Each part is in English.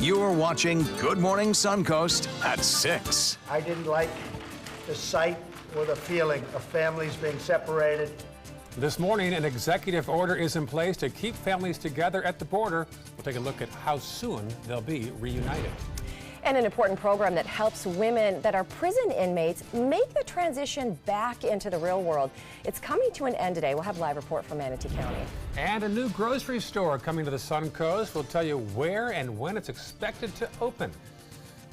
You're watching Good Morning Suncoast at 6. I didn't like the sight or the feeling of families being separated. This morning, an executive order is in place to keep families together at the border. We'll take a look at how soon they'll be reunited. And an important program that helps women that are prison inmates make the transition back into the real world. It's coming to an end today. We'll have a live report from Manatee County. And a new grocery store coming to the Suncoast. We'll tell you where and when it's expected to open.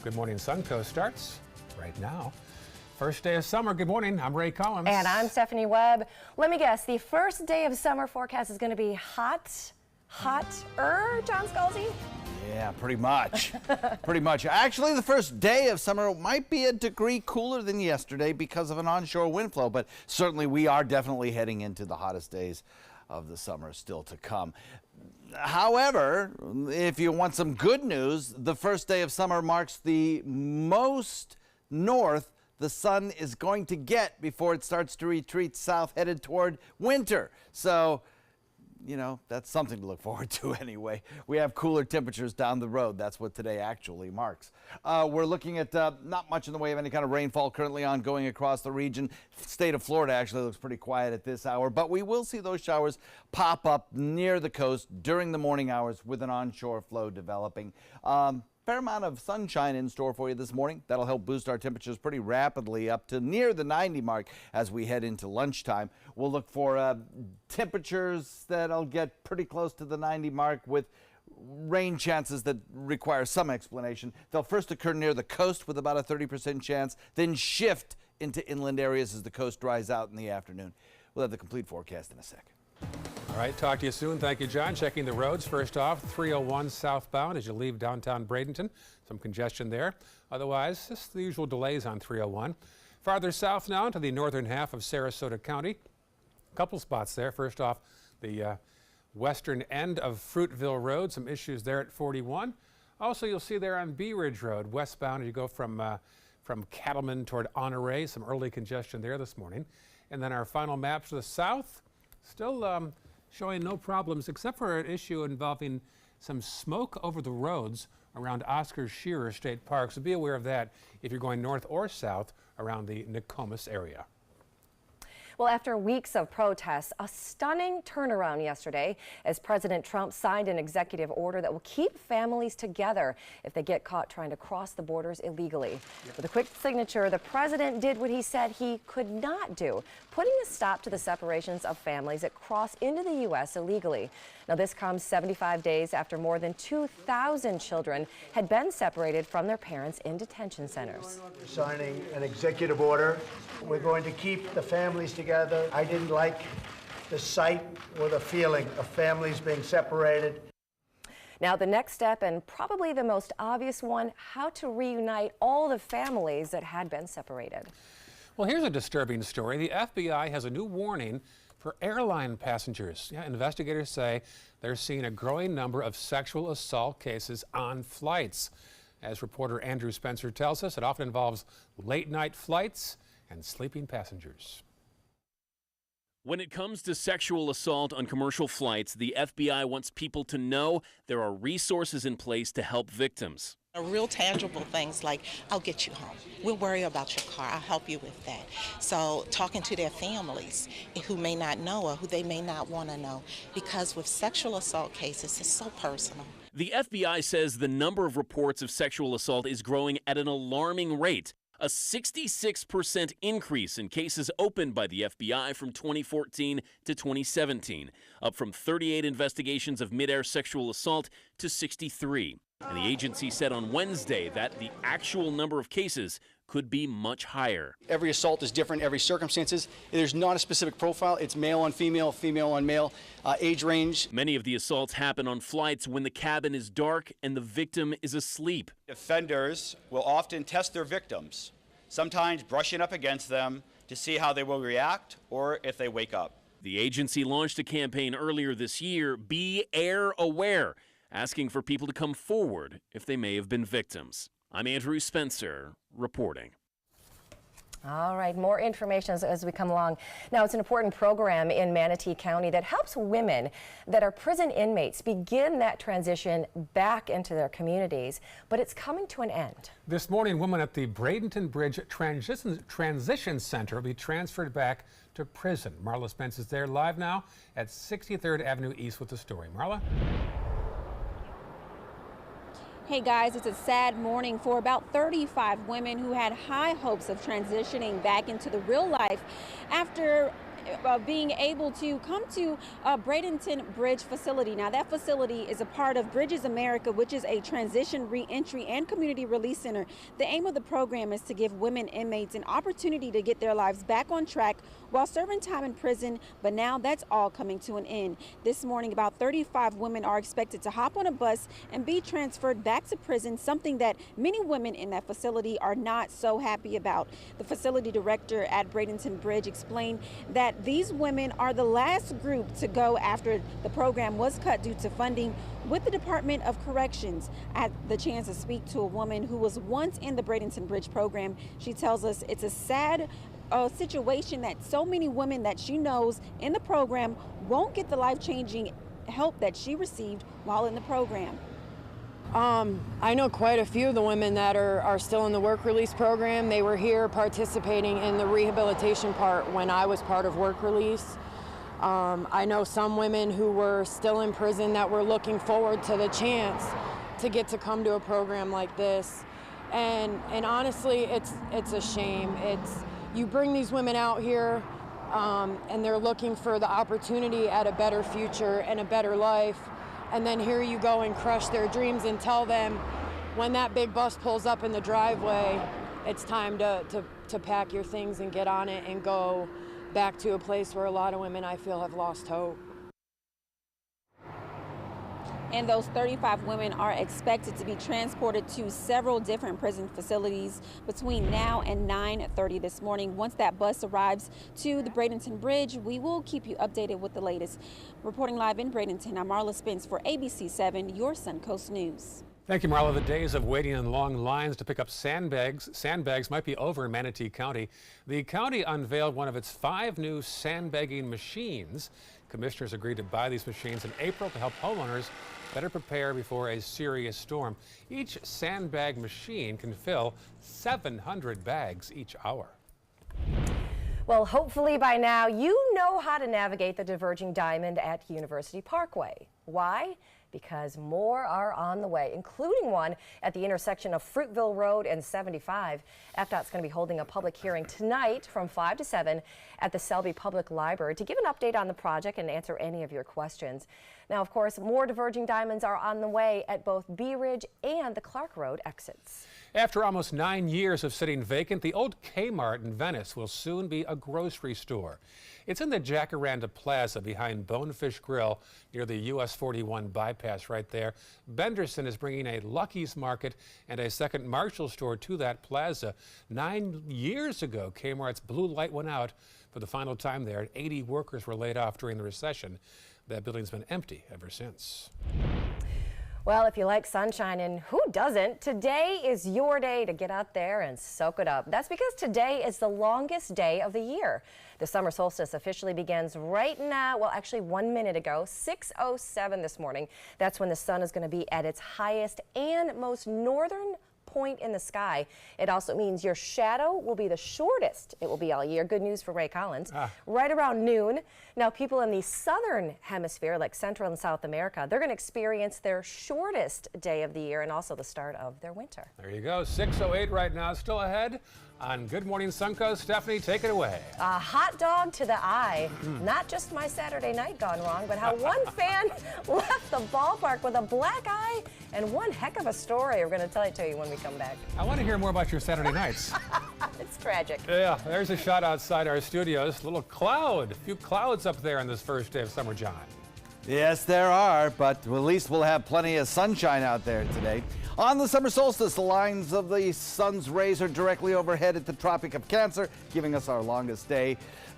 Good Morning Suncoast starts right now. First day of summer. Good morning. I'm Ray Collins. And I'm Stephanie Webb. Let me guess, the first day of summer forecast is going to be hotter, John Scalzi? Yeah, pretty much. Pretty much. Actually, the first day of summer might be a degree cooler than yesterday because of an onshore wind flow, but certainly we are definitely heading into the hottest days of the summer still to come. However, if you want some good news, the first day of summer marks the most north the sun is going to get before it starts to retreat south, headed toward winter. So, you know, that's something to look forward to anyway. We have cooler temperatures down the road. That's what today actually marks. We're looking at not much in the way of any kind of rainfall currently ongoing across the region. State of Florida actually looks pretty quiet at this hour, but we will see those showers pop up near the coast during the morning hours with an onshore flow developing. Fair amount of sunshine in store for you this morning. That'll help boost our temperatures pretty rapidly up to near the 90 mark as we head into lunchtime. We'll look for temperatures that'll get pretty close to the 90 mark with rain chances that require some explanation. They'll first occur near the coast with about a 30% chance, then shift into inland areas as the coast dries out in the afternoon. We'll have the complete forecast in a sec. All right, talk to you soon. Thank you, John. Checking the roads. First off, 301 southbound as you leave downtown Bradenton. Some congestion there. Otherwise, just the usual delays on 301. Farther south now to the northern half of Sarasota County. A couple spots there. First off, the western end of Fruitville Road. Some issues there at 41. Also, you'll see there on Bee Ridge Road, westbound as you go from Cattleman toward Honore. Some early congestion there this morning. And then our final map to the south, still showing no problems except for an issue involving some smoke over the roads around Oscar Shearer State Park. So be aware of that if you're going north or south around the Nokomis area. Well, after weeks of protests, a stunning turnaround yesterday as President Trump signed an executive order that will keep families together if they get caught trying to cross the borders illegally. With a quick signature, the president did what he said he could not do, putting a stop to the separations of families that cross into the U.S. illegally. Now, this comes 75 days after more than 2,000 children had been separated from their parents in detention centers. Signing an executive order. We're going to keep the families together. I didn't like the sight or the feeling of families being separated. Now, the next step, and probably the most obvious one, how to reunite all the families that had been separated. Well, here's a disturbing story. The FBI has a new warning for airline passengers. Yeah, investigators say they're seeing a growing number of sexual assault cases on flights. As reporter Andrew Spencer tells us, it often involves late-night flights and sleeping passengers. When it comes to sexual assault on commercial flights, the FBI wants people to know there are resources in place to help victims. Real tangible things like, I'll get you home. We'll worry about your car. I'll help you with that. So talking to their families who may not know or who they may not want to know, because with sexual assault cases, it's so personal. The FBI says the number of reports of sexual assault is growing at an alarming rate. A 66% increase in cases opened by the FBI from 2014 to 2017, up from 38 investigations of mid-air sexual assault to 63. And the agency said on Wednesday that the actual number of cases could be much higher. Every assault is different, every circumstances. There's not a specific profile. It's male on female, female on male, age range. Many of the assaults happen on flights when the cabin is dark and the victim is asleep. Offenders will often test their victims, sometimes brushing up against them to see how they will react or if they wake up. The agency launched a campaign earlier this year, Be Air Aware, asking for people to come forward if they may have been victims. I'm Andrew Spencer, reporting. All right, more information as we come along. Now, it's an important program in Manatee County that helps women that are prison inmates begin that transition back into their communities, but it's coming to an end. This morning, women at the Bradenton Bridge Transition Center will be transferred back to prison. Marla Spence is there live now at 63rd Avenue East with the story. Marla? Hey guys, it's a sad morning for about 35 women who had high hopes of transitioning back into the real life after being able to come to a Bradenton Bridge facility. Now, that facility is a part of Bridges America, which is a transition, reentry, and community release center. The aim of the program is to give women inmates an opportunity to get their lives back on track while serving time in prison, but now that's all coming to an end. This morning, about 35 women are expected to hop on a bus and be transferred back to prison, something that many women in that facility are not so happy about. The facility director at Bradenton Bridge explained that these women are the last group to go after the program was cut due to funding with the Department of Corrections. I had the chance to speak to a woman who was once in the Bradenton Bridge program. She tells us it's a sad situation that so many women that she knows in the program won't get the life-changing help that she received while in the program. I know quite a few of the women that are still in the work release program. They were here participating in the rehabilitation part when I was part of work release. I know some women who were still in prison that were looking forward to the chance to get to come to a program like this. And honestly, it's a shame. You bring these women out here and they're looking for the opportunity at a better future and a better life. And then here you go and crush their dreams and tell them when that big bus pulls up in the driveway, it's time to pack your things and get on it and go back to a place where a lot of women, I feel, have lost hope. And those 35 women are expected to be transported to several different prison facilities between now and 9:30 this morning. Once that bus arrives to the Bradenton Bridge, we will keep you updated with the latest. Reporting live in Bradenton, I'm Marla Spence for ABC 7, your Suncoast News. Thank you, Marla. The days of waiting in long lines to pick up sandbags might be over in Manatee County. The county unveiled one of its 5 new sandbagging machines. Commissioners agreed to buy these machines in April to help homeowners better prepare before a serious storm. Each sandbag machine can fill 700 bags each hour. Well, hopefully by now you know how to navigate the diverging diamond at University Parkway. Why? Because more are on the way, including one at the intersection of Fruitville Road and 75. FDOT's going to be holding a public hearing tonight from 5 to 7 at the Selby Public Library to give an update on the project and answer any of your questions. Now, of course, more diverging diamonds are on the way at both Bee Ridge and the Clark Road exits. After almost 9 years of sitting vacant, the old Kmart in Venice will soon be a grocery store. It's in the Jacaranda Plaza behind Bonefish Grill near the US 41 bypass right there. Benderson is bringing a Lucky's Market and a second Marshall store to that plaza. 9 years ago, Kmart's blue light went out for the final time there. 80 workers were laid off during the recession. That building's been empty ever since. Well, if you like sunshine, and who doesn't, today is your day to get out there and soak it up. That's because today is the longest day of the year. The summer solstice officially begins right now, well, actually 1 minute ago, 6:07 this morning. That's when the sun is going to be at its highest and most northern point in the sky. It also means your shadow will be the shortest it will be all year. Good news for Ray Collins. Right around noon. Now, people in the southern hemisphere, like Central and South America, they're going to experience their shortest day of the year and also the start of their winter. There you go. 6:08 right now. Still ahead on Good Morning Suncoast. Stephanie, take it away. A hot dog to the eye. Not just my Saturday night gone wrong, but how one fan left the ballpark with a black eye and one heck of a story. We're going to tell it to you when we come back. I want to hear more about your Saturday nights. It's tragic. Yeah, there's a shot outside our studios. A little cloud. A few clouds up there on this first day of summer, John. Yes, there are, but at least we'll have plenty of sunshine out there today. On the summer solstice, the lines of the sun's rays are directly overhead at the Tropic of Cancer, giving us our longest day.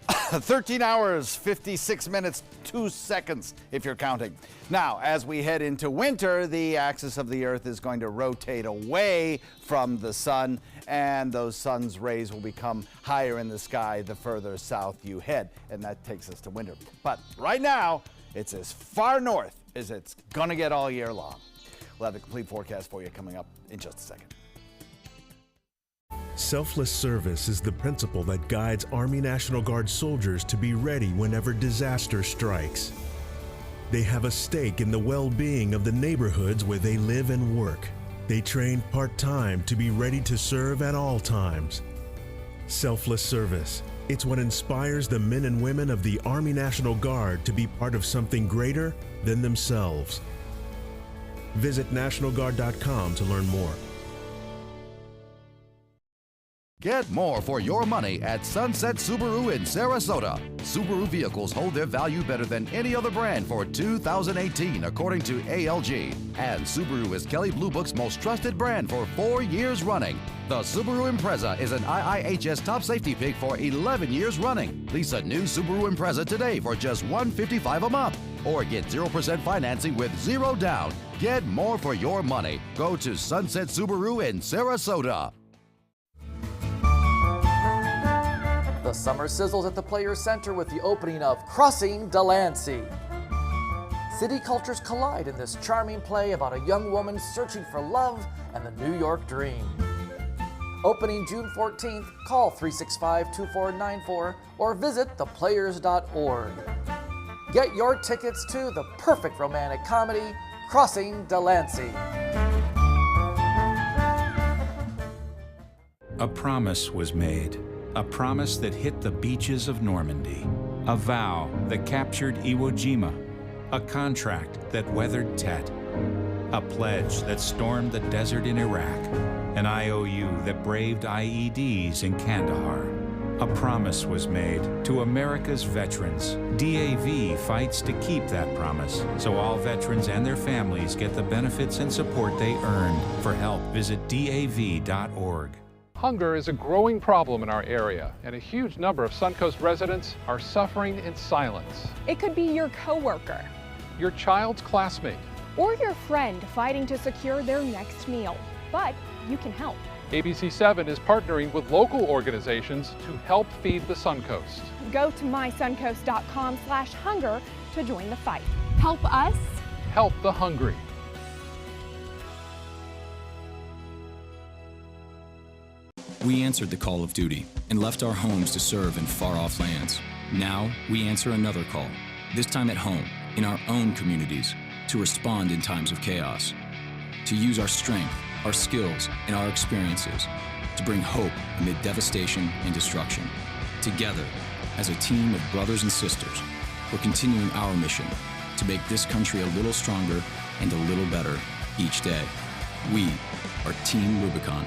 13 hours, 56 minutes, 2 seconds, if you're counting. Now, as we head into winter, the axis of the Earth is going to rotate away from the sun, and those sun's rays will become higher in the sky the further south you head, and that takes us to winter. But right now, it's as far north as it's going to get all year long. We'll have the complete forecast for you coming up in just a second. Selfless service is the principle that guides Army National Guard soldiers to be ready whenever disaster strikes. They have a stake in the well-being of the neighborhoods where they live and work. They train part-time to be ready to serve at all times. Selfless service. It's what inspires the men and women of the Army National Guard to be part of something greater than themselves. Visit NationalGuard.com to learn more. Get more for your money at Sunset Subaru in Sarasota. Subaru vehicles hold their value better than any other brand for 2018, according to ALG. And Subaru is Kelley Blue Book's most trusted brand for 4 years running. The Subaru Impreza is an IIHS top safety pick for 11 years running. Lease a new Subaru Impreza today for just $155 a month. Or get 0% financing with 0 down. Get more for your money. Go to Sunset Subaru in Sarasota. The summer sizzles at the Players Center with the opening of Crossing Delancey. City cultures collide in this charming play about a young woman searching for love and the New York dream. Opening June 14th, call 365-2494 or visit theplayers.org. Get your tickets to the perfect romantic comedy, Crossing Delancey. A promise was made. A promise that hit the beaches of Normandy. A vow that captured Iwo Jima. A contract that weathered Tet. A pledge that stormed the desert in Iraq. An IOU that braved IEDs in Kandahar. A promise was made to America's veterans. DAV fights to keep that promise, so all veterans and their families get the benefits and support they earned. For help, visit DAV.org. Hunger is a growing problem in our area, and a huge number of Suncoast residents are suffering in silence. It could be your coworker, your child's classmate, or your friend fighting to secure their next meal. But you can help. ABC7 is partnering with local organizations to help feed the Suncoast. Go to mysuncoast.com/hunger to join the fight. Help us. Help the hungry. We answered the call of duty and left our homes to serve in far-off lands. Now, we answer another call, this time at home, in our own communities, to respond in times of chaos, to use our strength, our skills, and our experiences to bring hope amid devastation and destruction. Together, as a team of brothers and sisters, we're continuing our mission to make this country a little stronger and a little better each day. We are Team Rubicon.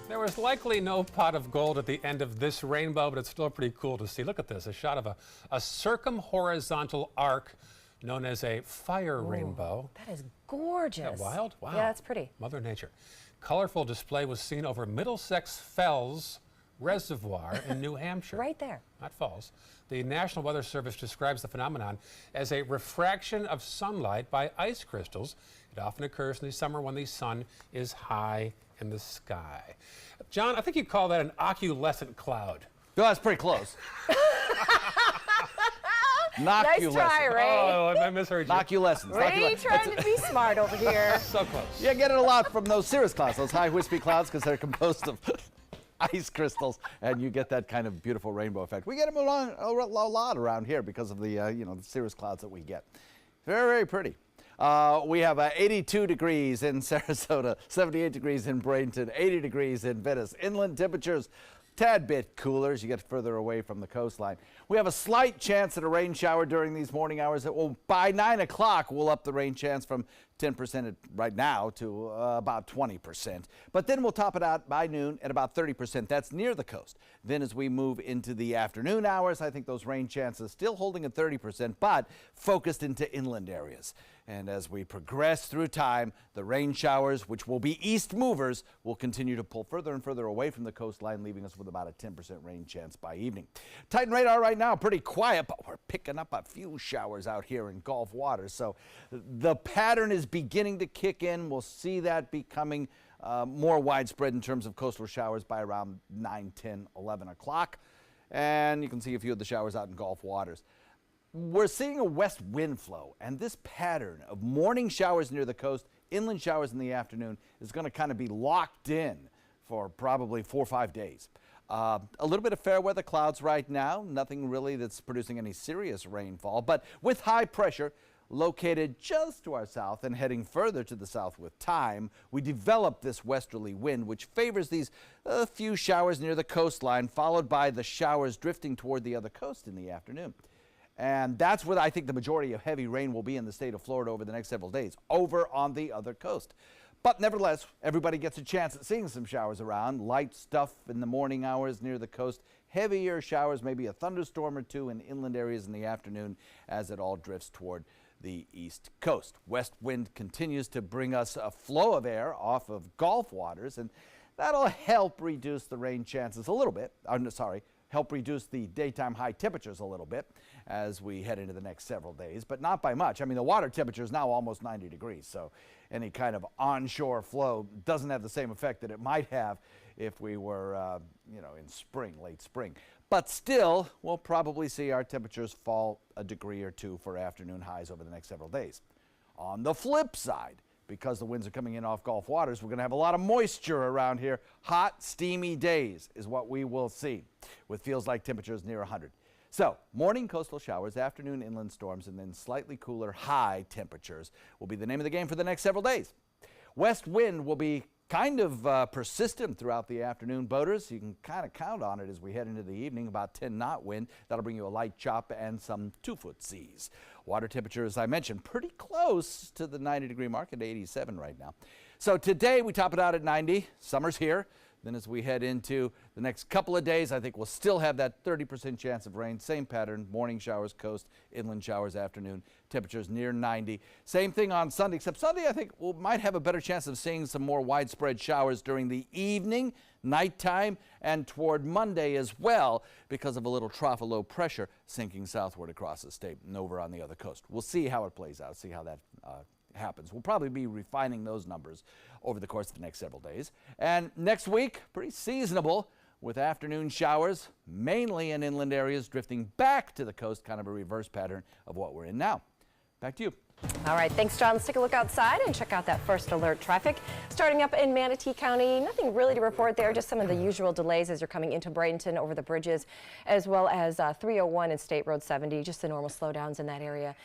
There was likely no pot of gold at the end of this rainbow, but it's still pretty cool to see. Look at this, a shot of a circumhorizontal arc known as a fire rainbow. That is gorgeous. Isn't that wild? Wow. Yeah, it's pretty. Mother Nature. Colorful display was seen over Middlesex Fells Reservoir in New Hampshire. Right there. Not falls. The National Weather Service describes the phenomenon as a refraction of sunlight by ice crystals. It often occurs in the summer when the sun is high in the sky. John, I think you call that an oculescent cloud. No, that's pretty close. Nice try, Ray. Oh, I misheard you. Noculescence. Ray trying to be smart over here. So close. Yeah, get it a lot from those cirrus clouds, those high wispy clouds, because they're composed of ice crystals, and you get that kind of beautiful rainbow effect. We get them a lot around here because of the the cirrus clouds that we get. Very, very pretty. We have 82 degrees in Sarasota, 78 degrees in Bradenton, 80 degrees in Venice. Inland temperatures tad bit cooler as you get further away from the coastline. We have a slight chance at a rain shower during these morning hours. By 9 o'clock, we'll up the rain chance from 10% right now to about 20%. But then we'll top it out by noon at about 30%. That's near the coast. Then as we move into the afternoon hours, I think those rain chances still holding at 30%, but focused into inland areas. And as we progress through time, the rain showers, which will be east movers, will continue to pull further and further away from the coastline, leaving us with about a 10% rain chance by evening. Titan radar right now, pretty quiet, but we're picking up a few showers out here in Gulf waters. So the pattern is beginning to kick in. We'll see that becoming more widespread in terms of coastal showers by around 9, 10, 11 o'clock. And you can see a few of the showers out in Gulf waters. We're seeing a west wind flow, and this pattern of morning showers near the coast, inland showers in the afternoon, is going to kind of be locked in for probably 4 or 5 days. A little bit of fair weather clouds right now, nothing really that's producing any serious rainfall, but with high pressure located just to our south and heading further to the south with time, we develop this westerly wind, which favors these few showers near the coastline, followed by the showers drifting toward the other coast in the afternoon. And that's where I think the majority of heavy rain will be in the state of Florida over the next several days, over on the other coast. But nevertheless, everybody gets a chance at seeing some showers around. Light stuff in the morning hours near the coast. Heavier showers, maybe a thunderstorm or two in inland areas in the afternoon as it all drifts toward the east coast. West wind continues to bring us a flow of air off of Gulf waters, and that'll help reduce the rain chances a little bit. Help reduce the daytime high temperatures a little bit as we head into the next several days, but not by much. I mean, the water temperature is now almost 90 degrees, so any kind of onshore flow doesn't have the same effect that it might have if we were, in spring, late spring. But still, we'll probably see our temperatures fall a degree or two for afternoon highs over the next several days. On the flip side, because the winds are coming in off Gulf waters, we're going to have a lot of moisture around here. Hot, steamy days is what we will see, with feels-like temperatures near 100. So, morning coastal showers, afternoon inland storms, and then slightly cooler high temperatures will be the name of the game for the next several days. West wind will be kind of persistent throughout the afternoon, boaters. You can kind of count on it as we head into the evening, about 10-knot wind. That'll bring you a light chop and some 2-foot seas. Water temperature, as I mentioned, pretty close to the 90-degree mark at 87 right now. So today we top it out at 90. Summer's here. Then as we head into the next couple of days, I think we'll still have that 30% chance of rain. Same pattern, morning showers coast, inland showers afternoon, temperatures near 90. Same thing on Sunday, except Sunday I think we might have a better chance of seeing some more widespread showers during the evening, nighttime, and toward Monday as well because of a little trough of low pressure sinking southward across the state and over on the other coast. We'll see how it plays out, see how that happens. We'll probably be refining those numbers over the course of the next several days. And next week, pretty seasonable with afternoon showers, mainly in inland areas, drifting back to the coast, kind of a reverse pattern of what we're in now. Back to you. All right, thanks, John. Let's take a look outside and check out that first alert traffic. Starting up in Manatee County, nothing really to report there, just some of the usual delays as you're coming into Bradenton over the bridges, as well as 301 and State Road 70, just the normal slowdowns in that area.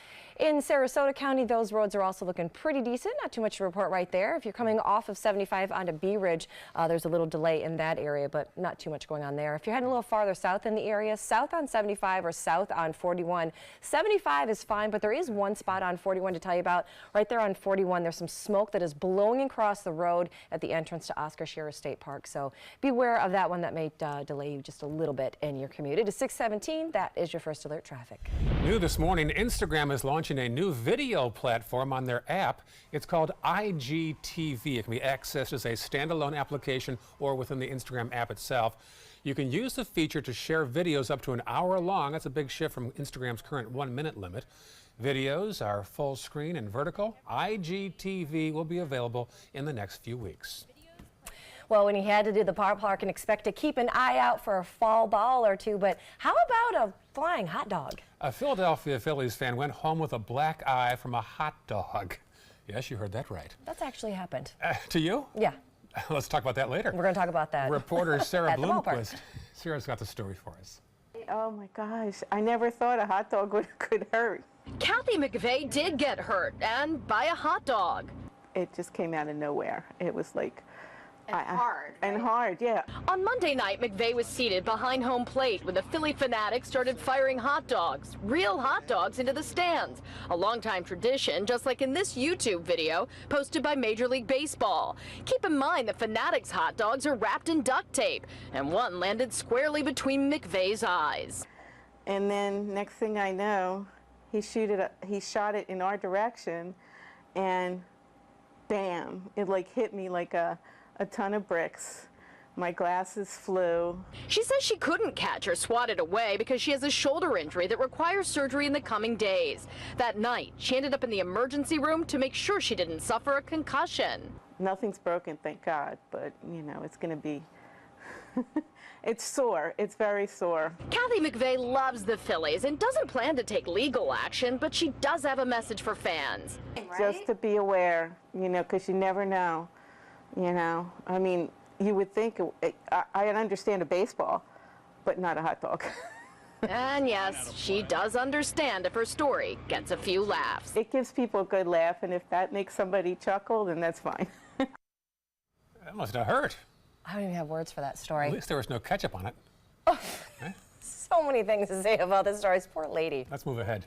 In Sarasota County, those roads are also looking pretty decent. Not too much to report right there. If you're coming off of 75 onto Bee Ridge, there's a little delay in that area, but not too much going on there. If you're heading a little farther south in the area, south on 75 or south on 41, 75 is fine, but there is one spot on 41 to tell you about. Right there on 41, there's some smoke that is blowing across the road at the entrance to Oscar Scherer State Park. So beware of that one. That may delay you just a little bit in your commute. It is 6:17. That is your first alert traffic. New this morning, Instagram is launching a new video platform on their app. It's called IGTV. It can be accessed as a standalone application or within the Instagram app itself. You can use the feature to share videos up to an hour long. That's a big shift from Instagram's current 1-minute limit. Videos are full screen and vertical. IGTV will be available in the next few weeks. Well, when you head to do the ballpark and expect to keep an eye out for a fall ball or two, but how about a flying hot dog? A Philadelphia Phillies fan went home with a black eye from a hot dog. Yes, you heard that right. That's actually happened. To you? Yeah. Let's talk about that later. We're going to talk about that. Reporter Sarah Bloomquist. Sarah's got the story for us. Oh my gosh, I never thought a hot dog could hurt. Kathy McVeigh did get hurt, and by a hot dog. It just came out of nowhere. It was like And hard, yeah. On Monday night, McVeigh was seated behind home plate when the Philly Fanatics started firing hot dogs, real hot dogs, into the stands. A longtime tradition, just like in this YouTube video posted by Major League Baseball. Keep in mind the Fanatics' hot dogs are wrapped in duct tape, and one landed squarely between McVeigh's eyes. And then next thing I know, he shot it in our direction, and bam, it like hit me like a ton of bricks. My glasses flew. She says she couldn't catch or swat it away because she has a shoulder injury that requires surgery in the coming days. That night, she ended up in the emergency room to make sure she didn't suffer a concussion. Nothing's broken, thank God, but you know, it's gonna be, it's sore, it's very sore. Kathy McVeigh loves the Phillies and doesn't plan to take legal action, but she does have a message for fans. Just to be aware, you know, because you never know. You know, I mean, you would think, I understand a baseball, but not a hot dog. And yes, she does understand if her story gets a few laughs. It gives people a good laugh, and if that makes somebody chuckle, then that's fine. That must have hurt. I don't even have words for that story. At least there was no ketchup on it. So many things to say about this story. Poor lady. Let's move ahead.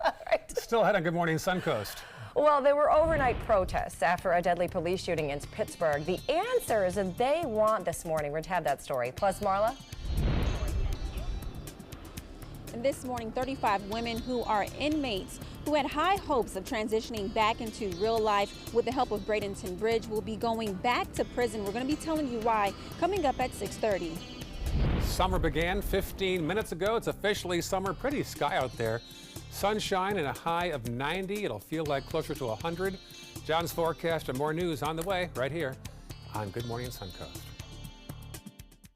Still ahead on Good Morning Suncoast. Well, there were overnight protests after a deadly police shooting in Pittsburgh. The answers that they want this morning. We're going to have that story. Plus, Marla. And this morning, 35 women who are inmates who had high hopes of transitioning back into real life with the help of Bradenton Bridge will be going back to prison. We're going to be telling you why coming up at 6:30. Summer began 15 minutes ago. It's officially summer. Pretty sky out there. Sunshine and a high of 90. It'll feel like closer to 100. John's forecast and more news on the way right here on Good Morning Suncoast.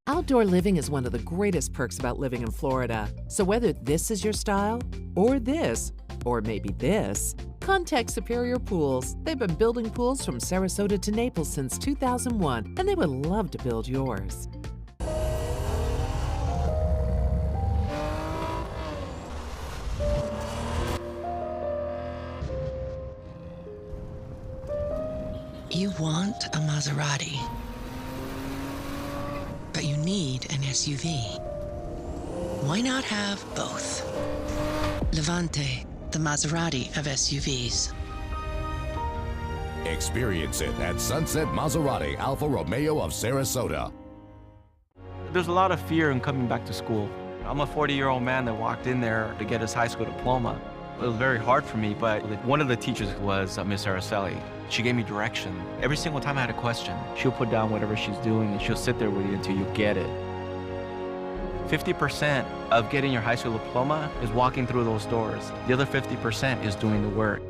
Outdoor living is one of the greatest perks about living in Florida. So whether this is your style, or this, or maybe this, contact Superior Pools. They've been building pools from Sarasota to Naples since 2001, and they would love to build yours. You want a Maserati, but you need an SUV. Why not have both? Levante, the Maserati of SUVs. Experience it at Sunset Maserati Alfa Romeo of Sarasota. There's a lot of fear in coming back to school. I'm a 40-year-old man that walked in there to get his high school diploma. It was very hard for me, but one of the teachers was Miss Araceli. She gave me direction. Every single time I had a question, she'll put down whatever she's doing and she'll sit there with you until you get it. 50% of getting your high school diploma is walking through those doors. The other 50% is doing the work.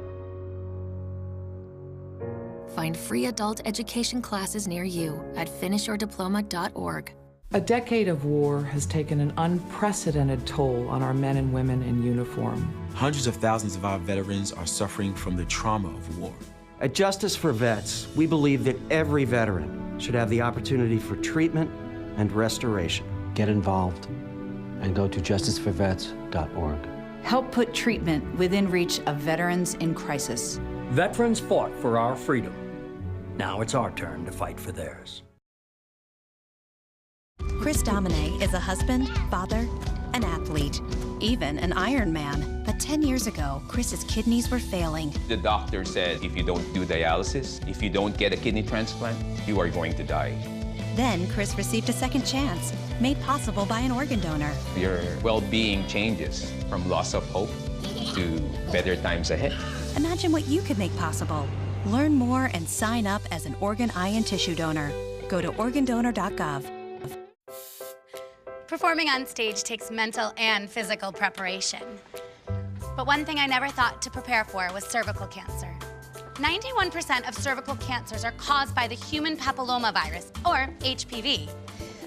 Find free adult education classes near you at finishyourdiploma.org. A decade of war has taken an unprecedented toll on our men and women in uniform. Hundreds of thousands of our veterans are suffering from the trauma of war. At Justice for Vets, we believe that every veteran should have the opportunity for treatment and restoration. Get involved and go to justiceforvets.org. Help put treatment within reach of veterans in crisis. Veterans fought for our freedom. Now it's our turn to fight for theirs. Chris Domine is a husband, father, an athlete, even an Ironman. But 10 years ago, Chris's kidneys were failing. The doctor said if you don't do dialysis, if you don't get a kidney transplant, you are going to die. Then Chris received a second chance, made possible by an organ donor. Your well-being changes from loss of hope to better times ahead. Imagine what you could make possible. Learn more and sign up as an organ, eye, and tissue donor. Go to organdonor.gov. Performing on stage takes mental and physical preparation. But one thing I never thought to prepare for was cervical cancer. 91% of cervical cancers are caused by the human papillomavirus, or HPV.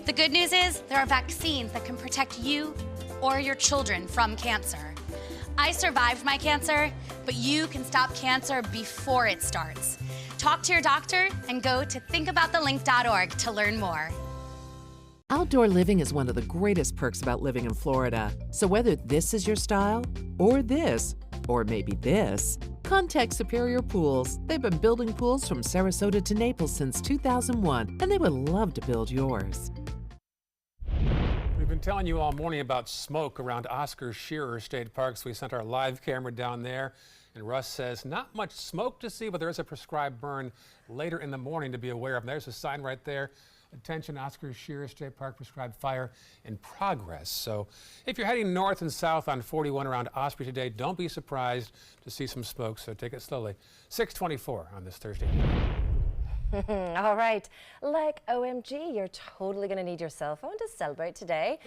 The good news is there are vaccines that can protect you or your children from cancer. I survived my cancer, but you can stop cancer before it starts. Talk to your doctor and go to thinkaboutthelink.org to learn more. Outdoor living is one of the greatest perks about living in Florida. So whether this is your style, or this, or maybe this, Contact Superior Pools. They've been building pools from Sarasota to Naples since 2001, and they would love to build yours. We've been telling you all morning about smoke around Oscar Shearer State Park, so we sent our live camera down there. And Russ says not much smoke to see, but there is a prescribed burn later in the morning to be aware of. And there's a sign right there. Attention, Oscar Shearer State Park, prescribed fire in progress. So if you're heading north and south on 41 around Osprey today, don't be surprised to see some smoke, so take it slowly. 6:24 on this Thursday. All right, like OMG, you're totally going to need your cell phone to celebrate today.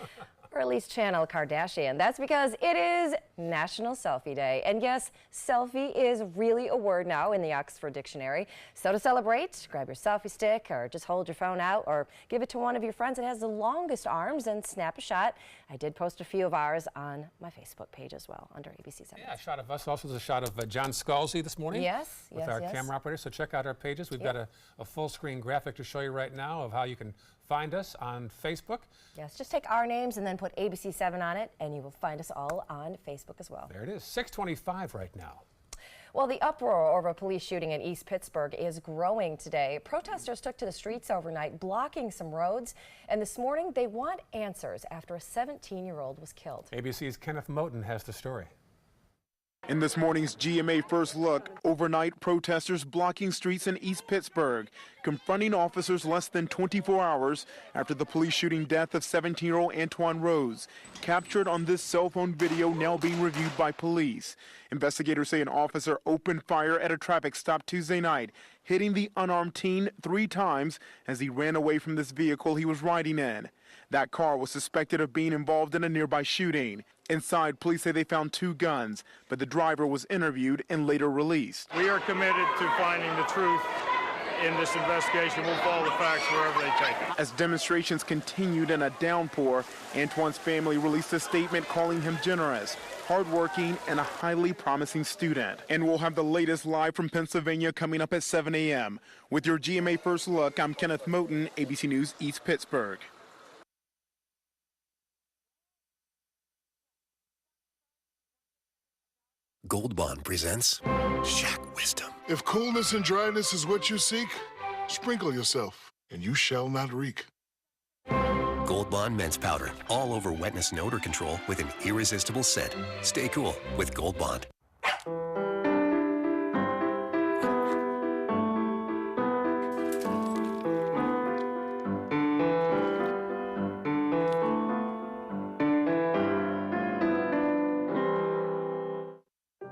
Or at least channel Kardashian. That's because it is National Selfie Day. And yes, selfie is really a word now in the Oxford Dictionary. So to celebrate, grab your selfie stick or just hold your phone out or give it to one of your friends that has the longest arms and snap a shot. I did post a few of ours on my Facebook page as well under ABC 7. Yeah, a shot of us. Also, there's a shot of John Scalzi this morning. Yes, with our camera operator. So check out our pages. We've got a full screen graphic to show you right now of how you can find us on Facebook. Yes, just take our names and then put ABC 7 on it, and you will find us all on Facebook as well. There it is, 6:25 right now. Well, the uproar over a police shooting in East Pittsburgh is growing today. Protesters took to the streets overnight, blocking some roads, and this morning they want answers after a 17-year-old was killed. ABC's Kenneth Moten has the story. In this morning's GMA First Look, overnight protesters blocking streets in East Pittsburgh, confronting officers less than 24 hours after the police shooting death of 17-year-old Antoine Rose, captured on this cell phone video now being reviewed by police. Investigators say an officer opened fire at a traffic stop Tuesday night, hitting the unarmed teen 3 times as he ran away from this vehicle he was riding in. That car was suspected of being involved in a nearby shooting. Inside, police say they found 2 guns, but the driver was interviewed and later released. We are committed to finding the truth in this investigation. We'll follow the facts wherever they take it. As demonstrations continued in a downpour, Antoine's family released a statement calling him generous, hardworking, and a highly promising student. And we'll have the latest live from Pennsylvania coming up at 7 a.m. With your GMA First Look, I'm Kenneth Moten, ABC News East Pittsburgh. Gold Bond presents Shack Wisdom. If coolness and dryness is what you seek, sprinkle yourself, and you shall not reek. Gold Bond Men's Powder, all over wetness and odor control with an irresistible scent. Stay cool with Gold Bond.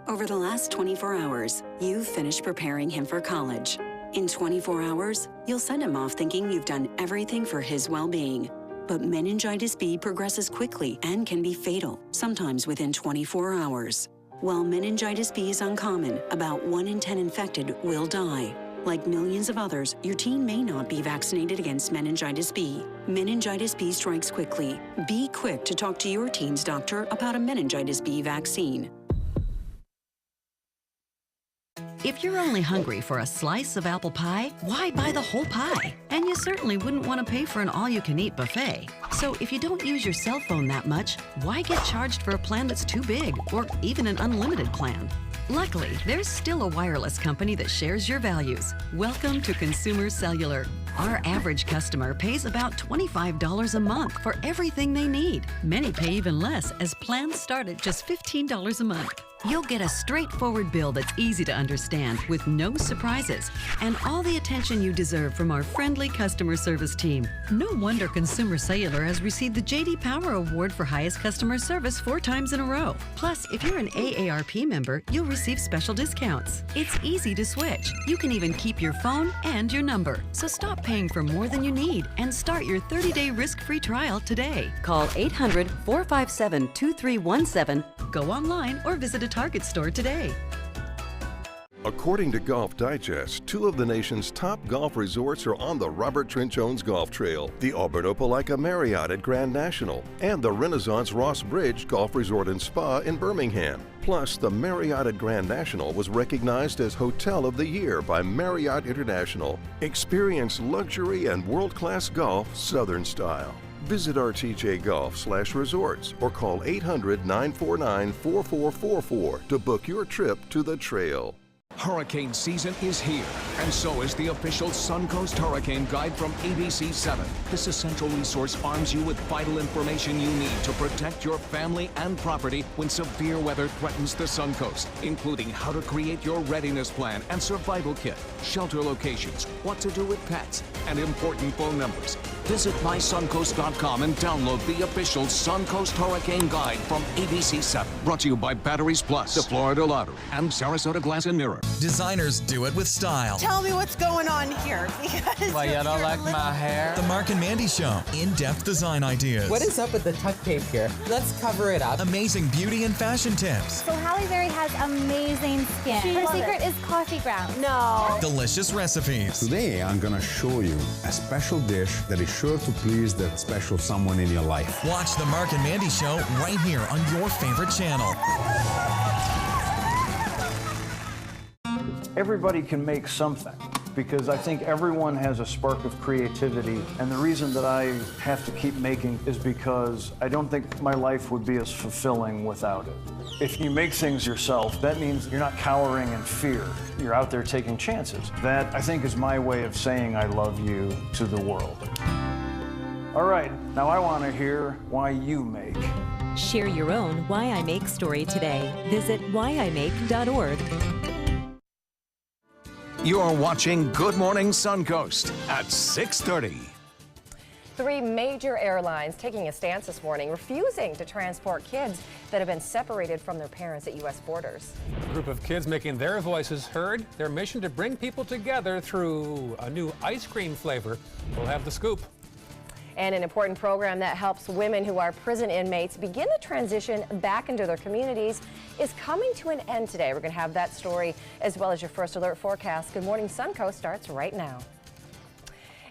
Over the last 24 hours, you've finished preparing him for college. In 24 hours, you'll send him off thinking you've done everything for his well-being. But meningitis B progresses quickly and can be fatal, sometimes within 24 hours. While meningitis B is uncommon, about 1 in 10 infected will die. Like millions of others, your teen may not be vaccinated against meningitis B. Meningitis B strikes quickly. Be quick to talk to your teen's doctor about a meningitis B vaccine. If you're only hungry for a slice of apple pie, why buy the whole pie? And you certainly wouldn't want to pay for an all-you-can-eat buffet. So if you don't use your cell phone that much, why get charged for a plan that's too big or even an unlimited plan? Luckily, there's still a wireless company that shares your values. Welcome to Consumer Cellular. Our average customer pays about $25 a month for everything they need. Many pay even less, as plans start at just $15 a month. You'll get a straightforward bill that's easy to understand with no surprises and all the attention you deserve from our friendly customer service team. No wonder Consumer Cellular has received the J.D. Power Award for highest customer service 4 times in a row. Plus, if you're an AARP member, you'll receive special discounts. It's easy to switch. You can even keep your phone and your number. So stop paying for more than you need and start your 30-day risk-free trial today. Call 800-457-2317, go online, or visit a Target store today. According to Golf Digest, 2 of the nation's top golf resorts are on the Robert Trent Jones Golf Trail, the Alberto Palaika Marriott at Grand National, and the Renaissance Ross Bridge Golf Resort and Spa in Birmingham. Plus, the Marriott at Grand National was recognized as Hotel of the Year by Marriott International. Experience luxury and world-class golf Southern style. Visit rtjgolf.com/resorts or call 800-949-4444 to book your trip to the trail. Hurricane season is here, and so is the official Suncoast Hurricane Guide from ABC7. This essential resource arms you with vital information you need to protect your family and property when severe weather threatens the Suncoast, including how to create your readiness plan and survival kit, shelter locations, what to do with pets, and important phone numbers. Visit mysuncoast.com and download the official Suncoast Hurricane Guide from ABC7. Brought to you by Batteries Plus, the Florida Lottery, and Sarasota Glass and Mirror. Designers do it with style. Tell me what's going on here. Because Why, you don't like my hair? The Mark and Mandy Show. In-depth design ideas. What is up with the tuck tape here? Let's cover it up. Amazing beauty and fashion tips. So Halle Berry has amazing skin. Her secret is coffee grounds. No. Delicious recipes. Today, I'm going to show you a special dish that is sure to please that special someone in your life. Watch the Mark and Mandy Show right here on your favorite channel. Everybody can make something, because I think everyone has a spark of creativity, and the reason that I have to keep making is because I don't think my life would be as fulfilling without it. If you make things yourself, that means you're not cowering in fear. You're out there taking chances. That, I think, is my way of saying I love you to the world. All right, now I want to hear why you make. Share your own Why I Make story today. Visit whyimake.org. You're watching Good Morning Suncoast at 6:30. 3 major airlines taking a stance this morning, refusing to transport kids that have been separated from their parents at U.S. borders. A group of kids making their voices heard. Their mission to bring people together through a new ice cream flavor. We'll have the scoop. And an important program that helps women who are prison inmates begin the transition back into their communities is coming to an end today. We're going to have that story as well as your first alert forecast. Good Morning Suncoast starts right now.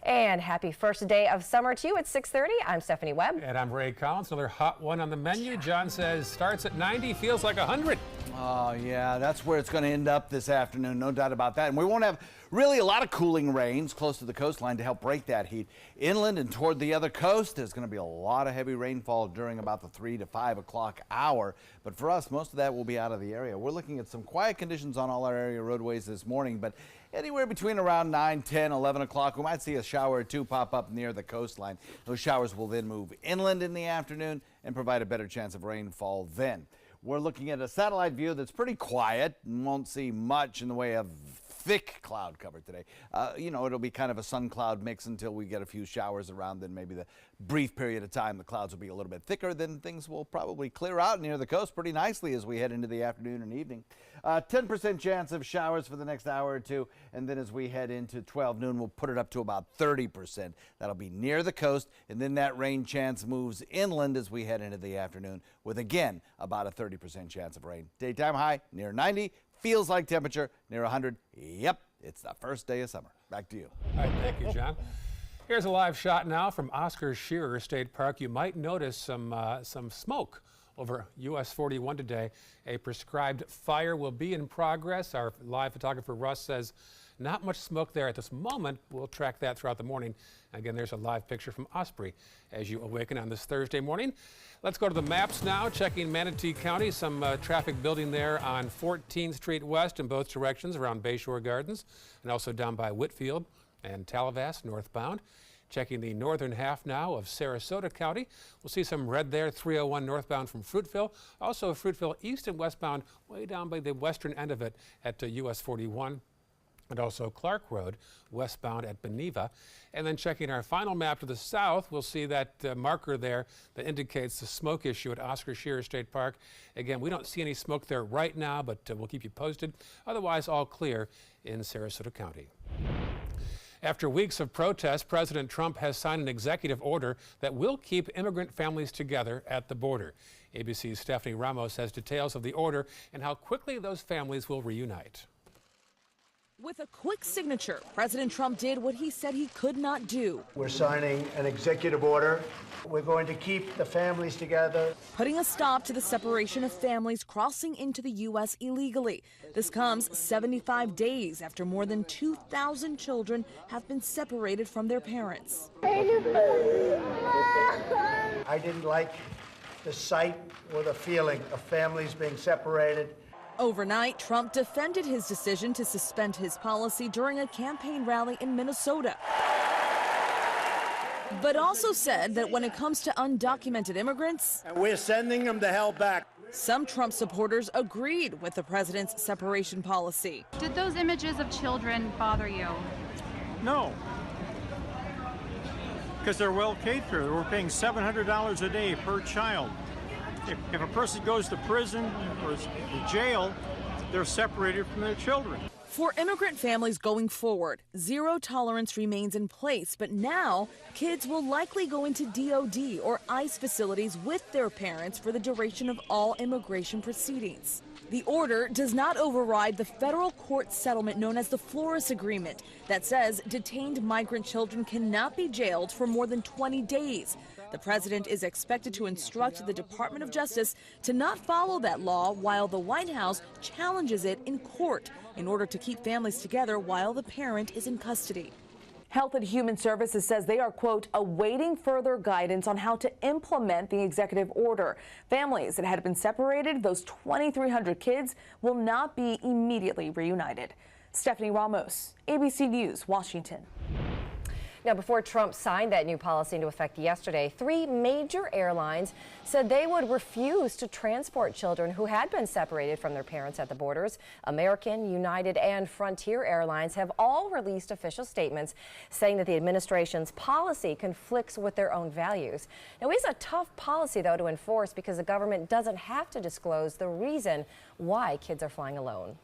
And happy first day of summer to you at 6:30. I'm Stephanie Webb. And I'm Ray Collins. Another hot one on the menu. John says starts at 90, feels like 100. Oh, yeah, that's where it's going to end up this afternoon, no doubt about that. And we won't have really a lot of cooling rains close to the coastline to help break that heat. Inland and toward the other coast, there's going to be a lot of heavy rainfall during about the 3 to 5 o'clock hour. But for us, most of that will be out of the area. We're looking at some quiet conditions on all our area roadways this morning, but anywhere between around 9, 10, 11 o'clock, we might see a shower or two pop up near the coastline. Those showers will then move inland in the afternoon and provide a better chance of rainfall then. We're looking at a satellite view that's pretty quiet and won't see much in the way of thick cloud cover today. You know, it'll be kind of a sun cloud mix until we get a few showers around. Then maybe the brief period of time the clouds will be a little bit thicker. Then things will probably clear out near the coast pretty nicely as we head into the afternoon and evening. 10% chance of showers for the next hour or two. And then as we head into 12 noon, we'll put it up to about 30%. That'll be near the coast. And then that rain chance moves inland as we head into the afternoon with, again, about a 30% chance of rain. Daytime high near 90. Feels like temperature near 100. Yep, it's the first day of summer. Back to you. All right, thank you, John. Here's a live shot now from Oscar Shearer State Park. You might notice some smoke over US 41 today. A prescribed fire will be in progress. Our live photographer Russ says not much smoke there at this moment. We'll track that throughout the morning. Again, there's a live picture from Osprey as you awaken on this Thursday morning. Let's go to the maps now, checking Manatee County. Some traffic building there on 14th Street West in both directions around Bayshore Gardens, and also down by Whitfield and Tallahassee northbound. Checking the northern half now of Sarasota County. We'll see some red there, 301 northbound from Fruitville. Also Fruitville east and westbound way down by the western end of it at US 41. And also Clark Road, westbound at Beneva. And then checking our final map to the south, we'll see that marker there that indicates the smoke issue at Oscar Shearer State Park. Again, we don't see any smoke there right now, but we'll keep you posted. Otherwise, all clear in Sarasota County. After weeks of protest, President Trump has signed an executive order that will keep immigrant families together at the border. ABC's Stephanie Ramos has details of the order and how quickly those families will reunite. With a quick signature, President Trump did what he said he could not do. We're signing an executive order. We're going to keep the families together. Putting a stop to the separation of families crossing into the U.S. illegally. This comes 75 days after more than 2,000 children have been separated from their parents. I didn't like the sight or the feeling of families being separated. Overnight, Trump defended his decision to suspend his policy during a campaign rally in Minnesota, but also said that when it comes to undocumented immigrants, and we're sending them the hell back. Some Trump supporters agreed with the president's separation policy. Did those images of children bother you? No, because they're well catered for. We're paying $700 a day per child. If a person goes to prison or jail, they're separated from their children. For immigrant families going forward, zero tolerance remains in place, but now kids will likely go into DOD or ICE facilities with their parents for the duration of all immigration proceedings. The order does not override the federal court settlement known as the Flores Agreement that says detained migrant children cannot be jailed for more than 20 days. The president is expected to instruct the Department of Justice to not follow that law while the White House challenges it in court in order to keep families together while the parent is in custody. Health and Human Services says they are, quote, awaiting further guidance on how to implement the executive order. Families that had been separated, those 2,300 kids, will not be immediately reunited. Stephanie Ramos, ABC News, Washington. Now, before Trump signed that new policy into effect yesterday, 3 major airlines said they would refuse to transport children who had been separated from their parents at the borders. American, United, and Frontier Airlines have all released official statements saying that the administration's policy conflicts with their own values. Now, it's a tough policy, though, to enforce because the government doesn't have to disclose the reason why kids are flying alone.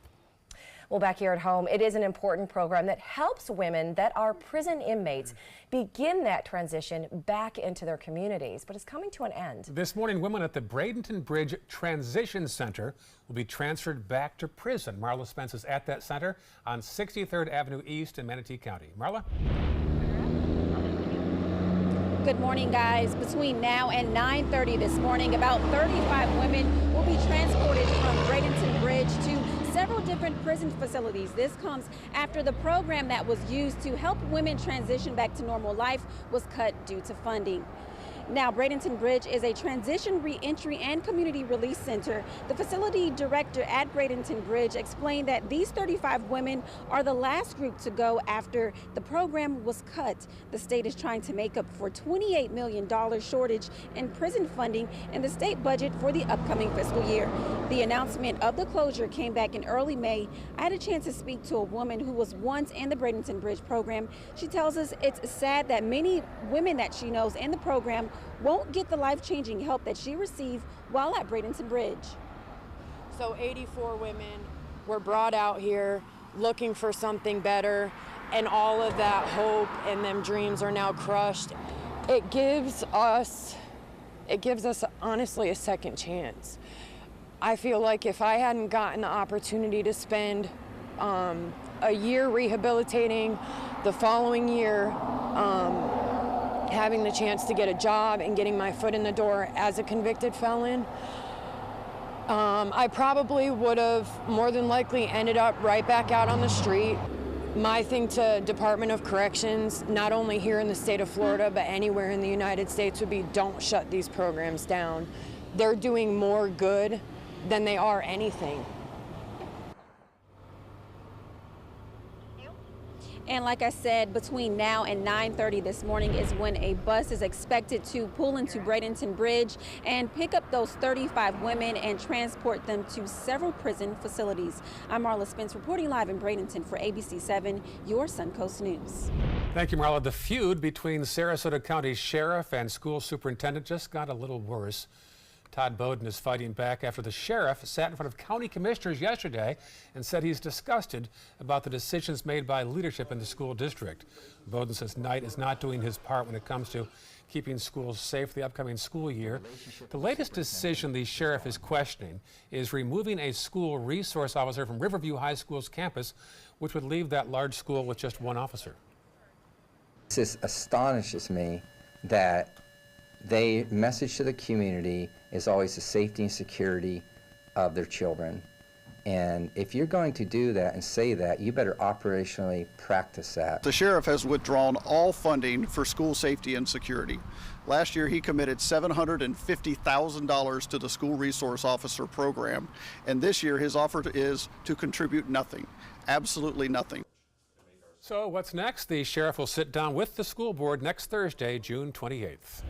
Well, back here at home, it is an important program that helps women that are prison inmates begin that transition back into their communities, but it's coming to an end. This morning, women at the Bradenton Bridge Transition Center will be transferred back to prison. Marla Spence is at that center on 63rd Avenue East in Manatee County. Marla? Good morning, guys. Between now and 9:30 this morning, about 35 women will be transported from Bradenton Bridge to several different prison facilities. This comes after the program that was used to help women transition back to normal life was cut due to funding. Now, Bradenton Bridge is a transition, reentry, and community release center. The facility director at Bradenton Bridge explained that these 35 women are the last group to go after the program was cut. The state is trying to make up for $28 million shortage in prison funding in the state budget for the upcoming fiscal year. The announcement of the closure came back in early May. I had a chance to speak to a woman who was once in the Bradenton Bridge program. She tells us it's sad that many women that she knows in the program won't get the life-changing help that she received while at Bradenton Bridge. So 84 women were brought out here looking for something better, and all of that hope and them dreams are now crushed. It gives us honestly a second chance. I feel like if I hadn't gotten the opportunity to spend a year rehabilitating, the following year having the chance to get a job and getting my foot in the door as a convicted felon, I probably would have more than likely ended up right back out on the street. My thing to Department of Corrections, not only here in the state of Florida, but anywhere in the United States, would be don't shut these programs down. They're doing more good than they are anything. And like I said, between now and 9:30 this morning is when a bus is expected to pull into Bradenton Bridge and pick up those 35 women and transport them to several prison facilities. I'm Marla Spence reporting live in Bradenton for ABC 7, your Suncoast News. Thank you, Marla. The feud between Sarasota County Sheriff and school superintendent just got a little worse. Todd Bowden is fighting back after the sheriff sat in front of county commissioners yesterday and said he's disgusted about the decisions made by leadership in the school district. Bowden says Knight is not doing his part when it comes to keeping schools safe the upcoming school year. The latest decision the sheriff is questioning is removing a school resource officer from Riverview High School's campus which would leave that large school with just one officer. It just astonishes me that their message to the community is always the safety and security of their children. And if you're going to do that and say that, you better operationally practice that. The sheriff has withdrawn all funding for school safety and security. Last year, he committed $750,000 to the school resource officer program. And this year, his offer is to contribute nothing, absolutely nothing. So what's next? The sheriff will sit down with the school board next Thursday, June 28th.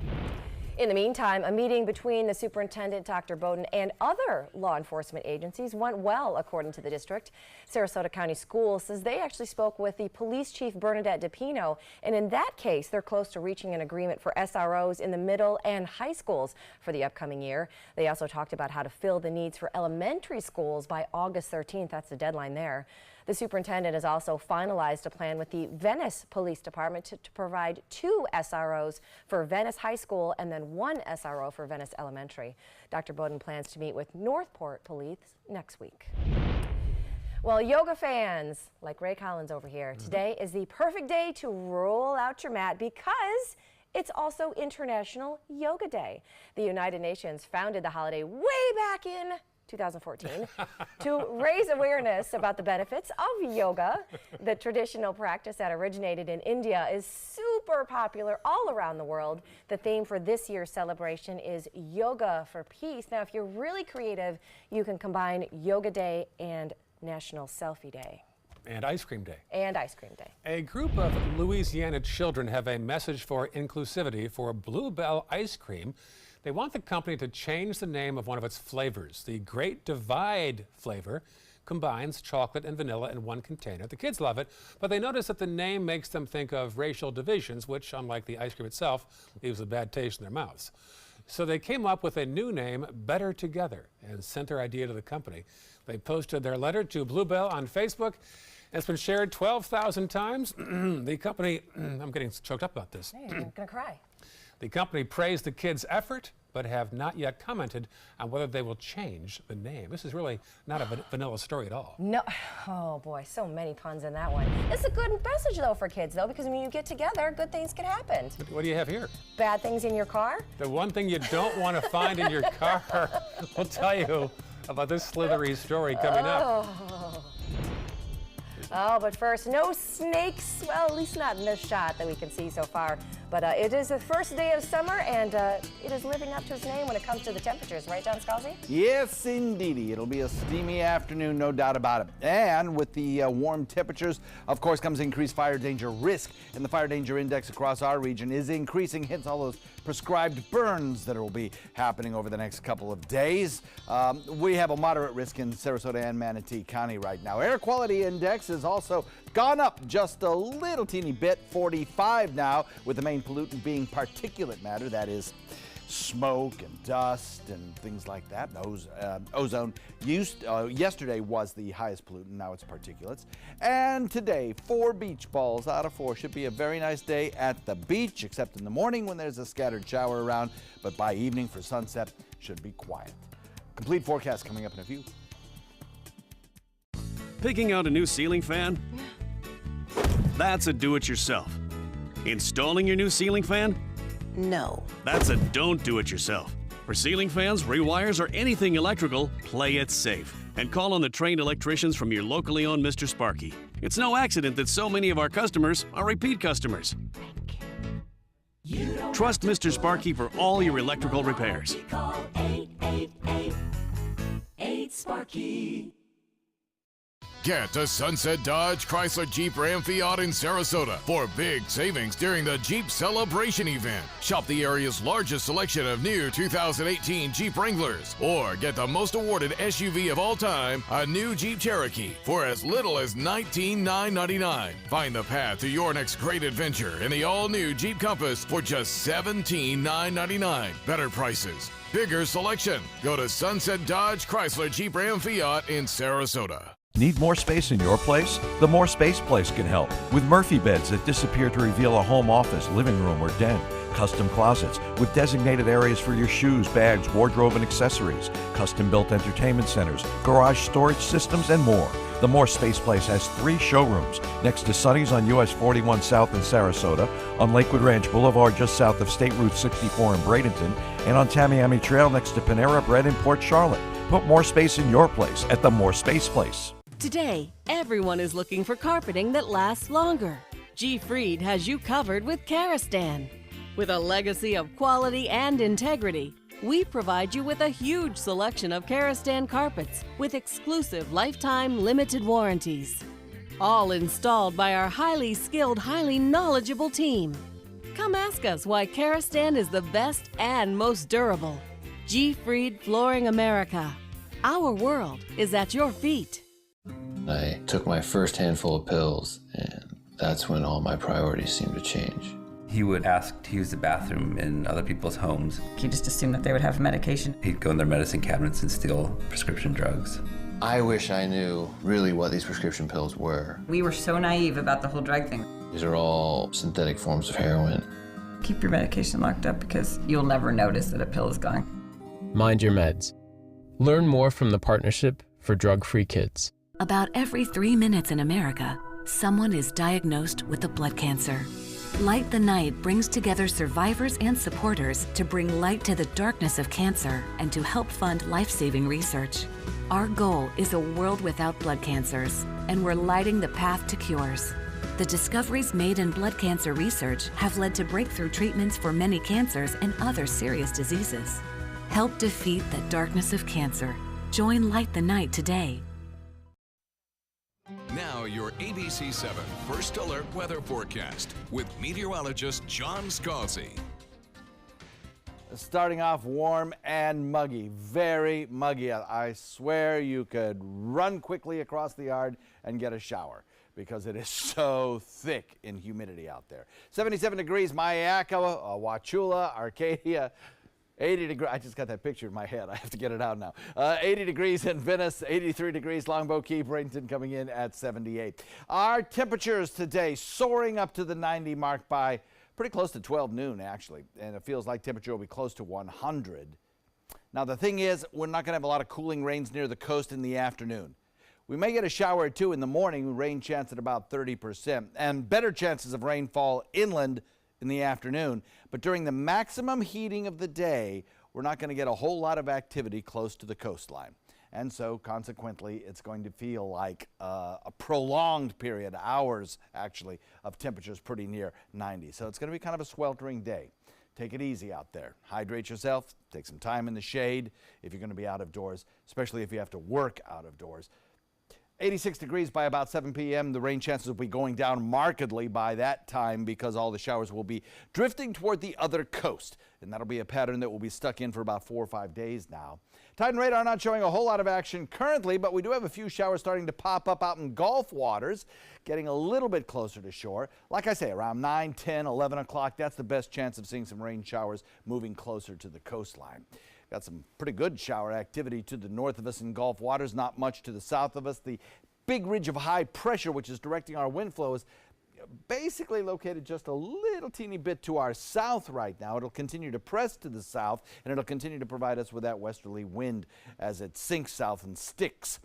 In the meantime, a meeting between the superintendent, Dr. Bowden, and other law enforcement agencies went well, according to the district. Sarasota County Schools says they actually spoke with the police chief, Bernadette DePino, and in that case, they're close to reaching an agreement for SROs in the middle and high schools for the upcoming year. They also talked about how to fill the needs for elementary schools by August 13th. That's the deadline there. The superintendent has also finalized a plan with the Venice Police Department to provide 2 SROs for Venice High School and then 1 SRO for Venice Elementary. Dr. Bowden plans to meet with Northport Police next week. Well, yoga fans like Ray Collins over here, today is the perfect day to roll out your mat because it's also International Yoga Day. The United Nations founded the holiday way back in 2014 to raise awareness about the benefits of yoga. The traditional practice that originated in India is super popular all around the world. The theme for this year's celebration is Yoga for Peace. Now, if you're really creative, you can combine Yoga Day and National Selfie Day. And Ice Cream Day. And Ice Cream Day. A group of Louisiana children have a message for inclusivity for Bluebell ice cream. They want the company to change the name of one of its flavors. The Great Divide flavor combines chocolate and vanilla in one container. The kids love it, but they notice that the name makes them think of racial divisions, which, unlike the ice cream itself, leaves a bad taste in their mouths. So they came up with a new name, Better Together, and sent their idea to the company. They posted their letter to Bluebell on Facebook. It's been shared 12,000 times. The company, I'm getting choked up about this. Hey, I'm gonna cry. The company praised the kids' effort, but have not yet commented on whether they will change the name. This is really not a vanilla story at all. No, oh boy, so many puns in that one. It's a good message though for kids though, because when you get together, good things can happen. What do you have here? Bad things in your car? The one thing you don't want to find in your car. We'll tell you about this slithery story coming up. Oh, but first, no snakes. Well, at least not in this shot that we can see so far. But it is the first day of summer, and it is living up to its name when it comes to the temperatures, right, John Scalzi? Yes, indeedy. It'll be a steamy afternoon, no doubt about it. And with the warm temperatures, of course, comes increased fire danger risk. And the fire danger index across our region is increasing, hence all those prescribed burns that will be happening over the next couple of days. We have a moderate risk in Sarasota and Manatee County right now. Air quality index has also gone up just a little teeny bit, 45 now, with the main pollutant being particulate matter, that is smoke and dust and things like that. Ozone yesterday was the highest pollutant, now it's particulates. And today, 4 beach balls out of 4. Should be a very nice day at the beach, except in the morning when there's a scattered shower around, but by evening for sunset, should be quiet. Complete forecast coming up in a few. Picking out a new ceiling fan? That's a do-it-yourself. Installing your new ceiling fan? No. That's a don't do it yourself. For ceiling fans, rewires, or anything electrical, play it safe. And call on the trained electricians from your locally owned Mr. Sparky. It's no accident that so many of our customers are repeat customers. Trust Mr. Sparky for all your electrical repairs. Call 888-8-SPARKY. Get to Sunset Dodge Chrysler Jeep Ram Fiat in Sarasota for big savings during the Jeep Celebration event. Shop the area's largest selection of new 2018 Jeep Wranglers, or get the most awarded SUV of all time, a new Jeep Cherokee, for as little as $19,999. Find the path to your next great adventure in the all-new Jeep Compass for just $17,999. Better prices, bigger selection. Go to Sunset Dodge Chrysler Jeep Ram Fiat in Sarasota. Need more space in your place? The More Space Place can help with Murphy beds that disappear to reveal a home office, living room, or den. Custom closets with designated areas for your shoes, bags, wardrobe, and accessories. Custom-built entertainment centers, garage storage systems, and more. The More Space Place has 3 showrooms next to Sonny's on US 41 South in Sarasota, on Lakewood Ranch Boulevard just south of State Route 64 in Bradenton, and on Tamiami Trail next to Panera Bread in Port Charlotte. Put more space in your place at the More Space Place. Today, everyone is looking for carpeting that lasts longer. G. Fried has you covered with Karastan. With a legacy of quality and integrity, we provide you with a huge selection of Karastan carpets with exclusive lifetime limited warranties. All installed by our highly skilled, highly knowledgeable team. Come ask us why Karastan is the best and most durable. G. Fried Flooring America. Our world is at your feet. I took my first handful of pills, and that's when all my priorities seemed to change. He would ask to use the bathroom in other people's homes. He just assumed that they would have medication. He'd go in their medicine cabinets and steal prescription drugs. I wish I knew really what these prescription pills were. We were so naive about the whole drug thing. These are all synthetic forms of heroin. Keep your medication locked up because you'll never notice that a pill is gone. Mind your meds. Learn more from the Partnership for Drug-Free Kids. About every 3 minutes in America, someone is diagnosed with a blood cancer. Light the Night brings together survivors and supporters to bring light to the darkness of cancer and to help fund life-saving research. Our goal is a world without blood cancers, and we're lighting the path to cures. The discoveries made in blood cancer research have led to breakthrough treatments for many cancers and other serious diseases. Help defeat the darkness of cancer. Join Light the Night today. Now your ABC 7 First Alert weather forecast with meteorologist John Scalzi. Starting off warm and muggy, very muggy. I swear you could run quickly across the yard and get a shower because it is so thick in humidity out there. 77 degrees, Mayaka, Wauchula, Arcadia. 80 degrees, I just got that picture in my head. I have to get it out now. 80 degrees in Venice, 83 degrees Longboat Key, Bradenton coming in at 78. Our temperatures today soaring up to the 90 mark by pretty close to 12 noon, actually. And it feels like temperature will be close to 100. Now, the thing is, we're not going to have a lot of cooling rains near the coast in the afternoon. We may get a shower or two in the morning, rain chance at about 30%, and better chances of rainfall inland in the afternoon, but during the maximum heating of the day, we're not going to get a whole lot of activity close to the coastline. And so, consequently, it's going to feel like a prolonged period, hours actually, of temperatures pretty near 90. So it's going to be kind of a sweltering day. Take it easy out there. Hydrate yourself. Take some time in the shade if you're going to be out of doors, especially if you have to work out of doors. 86 degrees by about 7 p.m. The rain chances will be going down markedly by that time because all the showers will be drifting toward the other coast. And that'll be a pattern that will be stuck in for about 4 or 5 days now. Tide and radar not showing a whole lot of action currently, but we do have a few showers starting to pop up out in Gulf waters, getting a little bit closer to shore. Like I say, around 9, 10, 11 o'clock, that's the best chance of seeing some rain showers moving closer to the coastline. Got some pretty good shower activity to the north of us in Gulf waters, not much to the south of us. The big ridge of high pressure, which is directing our wind flow, is basically located just a little teeny bit to our south right now. It'll continue to press to the south, and it'll continue to provide us with that westerly wind as it sinks south and sticks.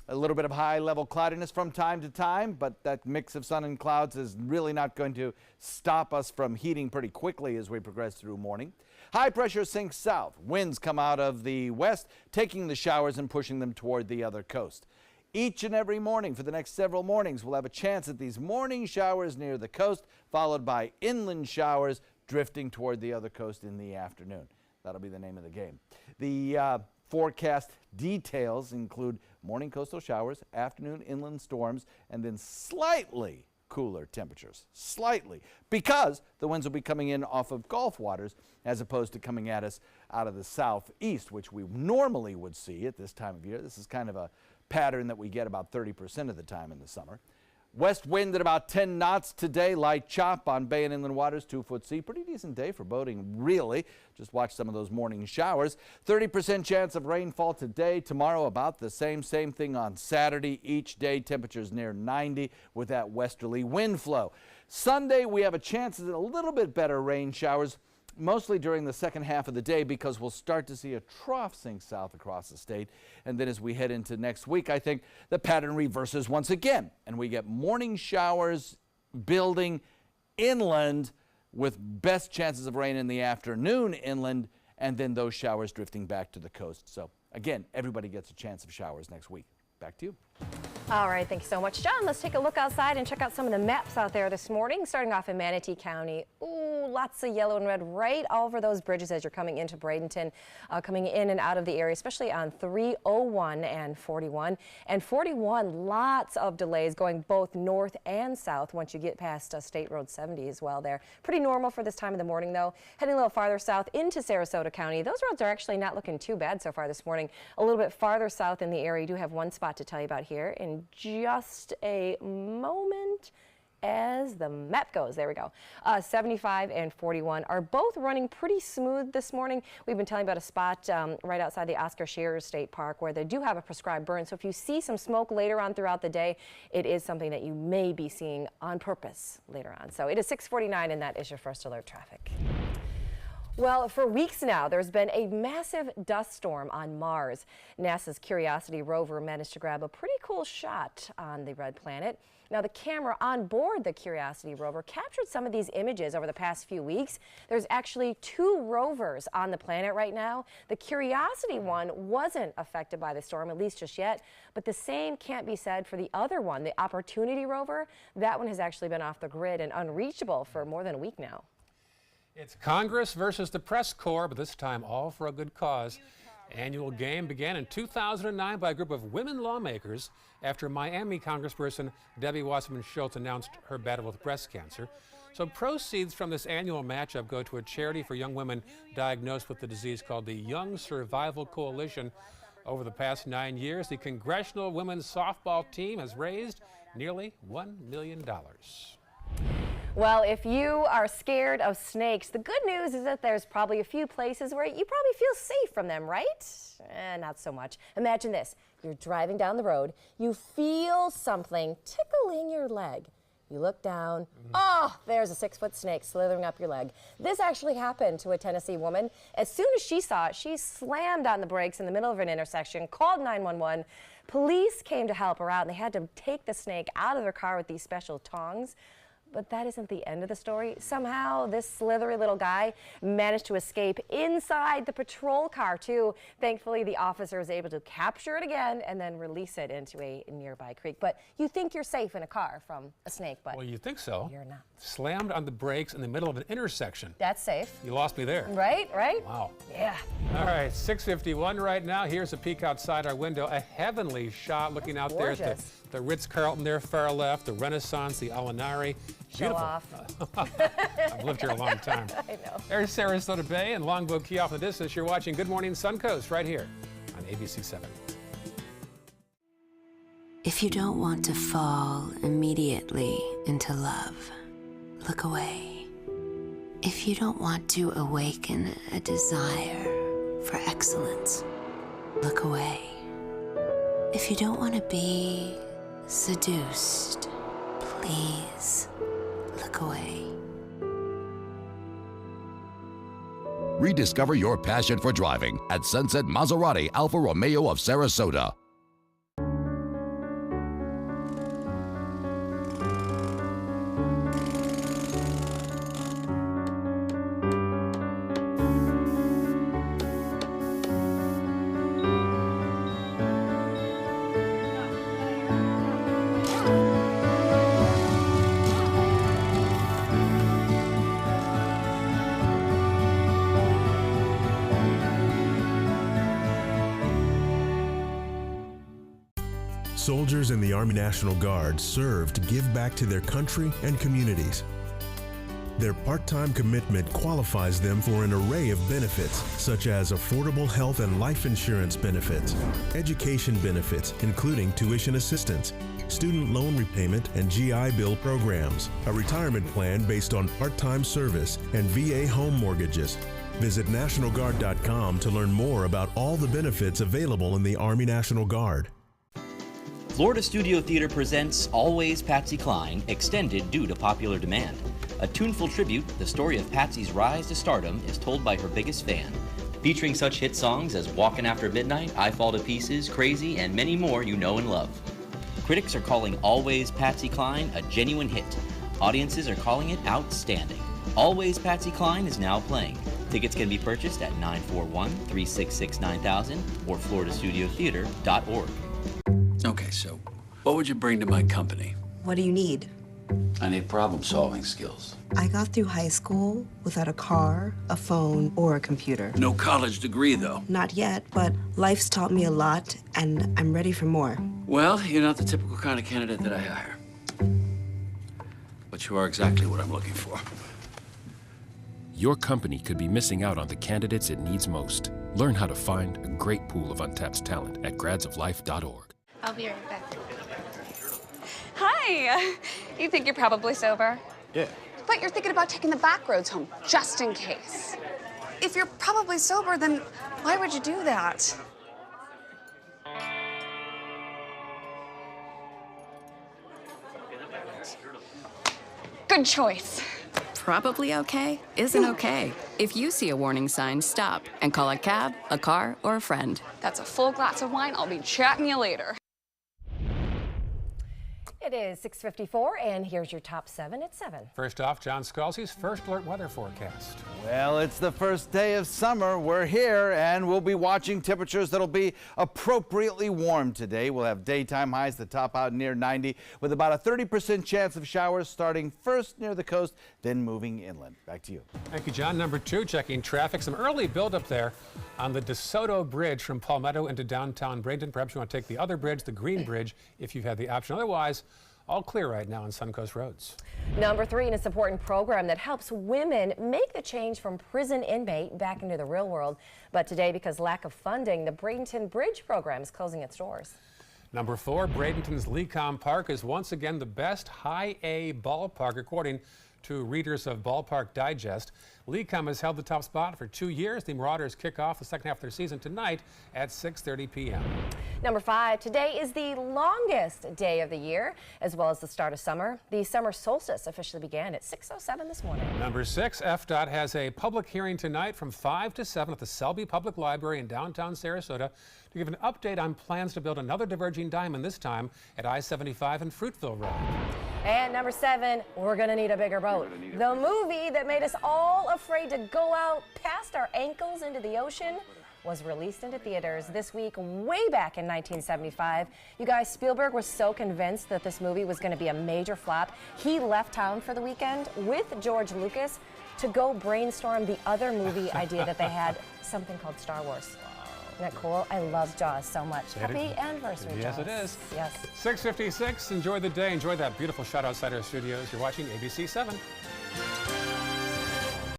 A little bit of high-level cloudiness from time to time, but that mix of sun and clouds is really not going to stop us from heating pretty quickly as we progress through morning. High pressure sinks south. Winds come out of the west, taking the showers and pushing them toward the other coast. Each and every morning for the next several mornings, we'll have a chance at these morning showers near the coast, followed by inland showers drifting toward the other coast in the afternoon. That'll be the name of the game. The forecast details include morning coastal showers, afternoon inland storms, and then slightly cooler temperatures. Slightly. Because the winds will be coming in off of Gulf waters as opposed to coming at us out of the southeast, which we normally would see at this time of year. This is kind of a pattern that we get about 30% of the time in the summer. West wind at about 10 knots today. Light chop on bay and inland waters, 2-foot sea. Pretty decent day for boating, really. Just watch some of those morning showers. 30% chance of rainfall today. Tomorrow about the same thing on Saturday. Each day temperatures near 90 with that westerly wind flow. Sunday we have a chance of a little bit better rain showers, mostly during the second half of the day, because we'll start to see a trough sink south across the state. And then as we head into next week, I think the pattern reverses once again, and we get morning showers building inland with best chances of rain in the afternoon inland, and then those showers drifting back to the coast. So again, everybody gets a chance of showers next week. Back to you. All right, thank you so much, John. Let's take a look outside and check out some of the maps out there this morning, starting off in Manatee County. Ooh, lots of yellow and red right over those bridges as you're coming into Bradenton, coming in and out of the area, especially on 301 and 41. And 41, lots of delays going both north and south once you get past State Road 70 as well there. Pretty normal for this time of the morning, though. Heading a little farther south into Sarasota County, those roads are actually not looking too bad so far this morning. A little bit farther south in the area, you do have one spot to tell you about here in just a moment as the map goes. There we go. 75 and 41 are both running pretty smooth this morning. We've been telling about a spot right outside the Oscar Scherer State Park where they do have a prescribed burn. So if you see some smoke later on throughout the day, it is something that you may be seeing on purpose later on. So it is 6:49 and that is your first alert traffic. Well, for weeks now, there's been a massive dust storm on Mars. NASA's Curiosity rover managed to grab a pretty cool shot on the red planet. Now, the camera on board the Curiosity rover captured some of these images over the past few weeks. There's actually 2 rovers on the planet right now. The Curiosity one wasn't affected by the storm, at least just yet, but the same can't be said for the other one, the Opportunity rover. That one has actually been off the grid and unreachable for more than a week now. It's Congress versus the press corps, but this time all for a good cause. Annual game began in 2009 by a group of women lawmakers after Miami Congressperson Debbie Wasserman Schultz announced her battle with breast cancer. So proceeds from this annual matchup go to a charity for young women diagnosed with the disease called the Young Survival Coalition. Over the past 9 years, the Congressional Women's Softball team has raised nearly $1 million. Well, if you are scared of snakes, the good news is that there's probably a few places where you probably feel safe from them, right? Not so much. Imagine this. You're driving down the road. You feel something tickling your leg. You look down. Oh, there's a 6-foot snake slithering up your leg. This actually happened to a Tennessee woman. As soon as she saw it, she slammed on the brakes in the middle of an intersection, called 911. Police came to help her out, and they had to take the snake out of their car with these special tongs. But that isn't the end of the story. Somehow, this slithery little guy managed to escape inside the patrol car, too. Thankfully, the officer was able to capture it again and then release it into a nearby creek. But you think you're safe in a car from a snake, but well, you think so. You're not. Slammed on the brakes in the middle of an intersection. That's safe. You lost me there. Right? Wow. Yeah. All right, 6:51 right now. Here's a peek outside our window. A heavenly shot looking out there at the Ritz-Carlton there, far left, the Renaissance, the Alinari. Show off. I've lived here a long time. I know. There's Sarasota Bay and Longboat Key off in the distance. You're watching Good Morning Suncoast right here on ABC 7. If you don't want to fall immediately into love, look away. If you don't want to awaken a desire for excellence, look away. If you don't want to be seduced, please look away. Rediscover your passion for driving at Sunset Maserati Alfa Romeo of Sarasota. Soldiers in the Army National Guard serve to give back to their country and communities. Their part-time commitment qualifies them for an array of benefits, such as affordable health and life insurance benefits, education benefits, including tuition assistance, student loan repayment, and GI Bill programs. A retirement plan based on part-time service and VA home mortgages. Visit NationalGuard.com to learn more about all the benefits available in the Army National Guard. Florida Studio Theater presents Always Patsy Cline, extended due to popular demand. A tuneful tribute, the story of Patsy's rise to stardom is told by her biggest fan. Featuring such hit songs as Walkin' After Midnight, I Fall to Pieces, Crazy, and many more you know and love. Critics are calling Always Patsy Cline a genuine hit. Audiences are calling it outstanding. Always Patsy Cline is now playing. Tickets can be purchased at 941-366-9000 or floridastudiotheater.org. Okay, so what would you bring to my company? What do you need? I need problem-solving skills. I got through high school without a car, a phone, or a computer. No college degree, though. Not yet, but life's taught me a lot, and I'm ready for more. Well, you're not the typical kind of candidate that I hire. But you are exactly what I'm looking for. Your company could be missing out on the candidates it needs most. Learn how to find a great pool of untapped talent at gradsoflife.org. I'll be right back. Hi! You think you're probably sober? Yeah. But you're thinking about taking the back roads home, just in case. If you're probably sober, then why would you do that? Good choice. Probably okay isn't okay. If you see a warning sign, stop and call a cab, a car, or a friend. That's a full glass of wine. I'll be chatting you later. It is 6:54, and here's your top 7 at 7. First off, John Scalzi's first alert weather forecast. Well, it's the first day of summer. We're here, and we'll be watching temperatures that'll be appropriately warm today. We'll have daytime highs that top out near 90, with about a 30% chance of showers starting first near the coast, then moving inland. Back to you. Thank you, John. Number 2, checking traffic. Some early buildup there on the DeSoto Bridge from Palmetto into downtown Bradenton. Perhaps you want to take the other bridge, the Green Bridge, if you've had the option. Otherwise, all clear right now on Suncoast roads. Number 3, in a important program that helps women make the change from prison inmate back into the real world. But today, because lack of funding, the Bradenton Bridge program is closing its doors. Number 4, Bradenton's Lecom Park is once again the best high A ballpark, according to readers of Ballpark Digest. Lecom has held the top spot for 2 years. The Marauders kick off the second half of their season tonight at 6:30 p.m. Number 5, today is the longest day of the year, as well as the start of summer. The summer solstice officially began at 6:07 this morning. Number 6, FDOT has a public hearing tonight from 5 to 7 at the Selby Public Library in downtown Sarasota to give an update on plans to build another diverging diamond, this time at I-75 and Fruitville Road. And number 7, we're gonna need a bigger boat. The movie that made us all afraid to go out past our ankles into the ocean was released into theaters this week, way back in 1975. You guys, Spielberg was so convinced that this movie was gonna be a major flop, he left town for the weekend with George Lucas to go brainstorm the other movie idea that they had, something called Star Wars. Isn't that cool? I love Jaws so much. Happy anniversary, Yes, Jaws. it is. Yes. 6:56. Enjoy the day. Enjoy that beautiful shot outside our studios. You're watching ABC 7.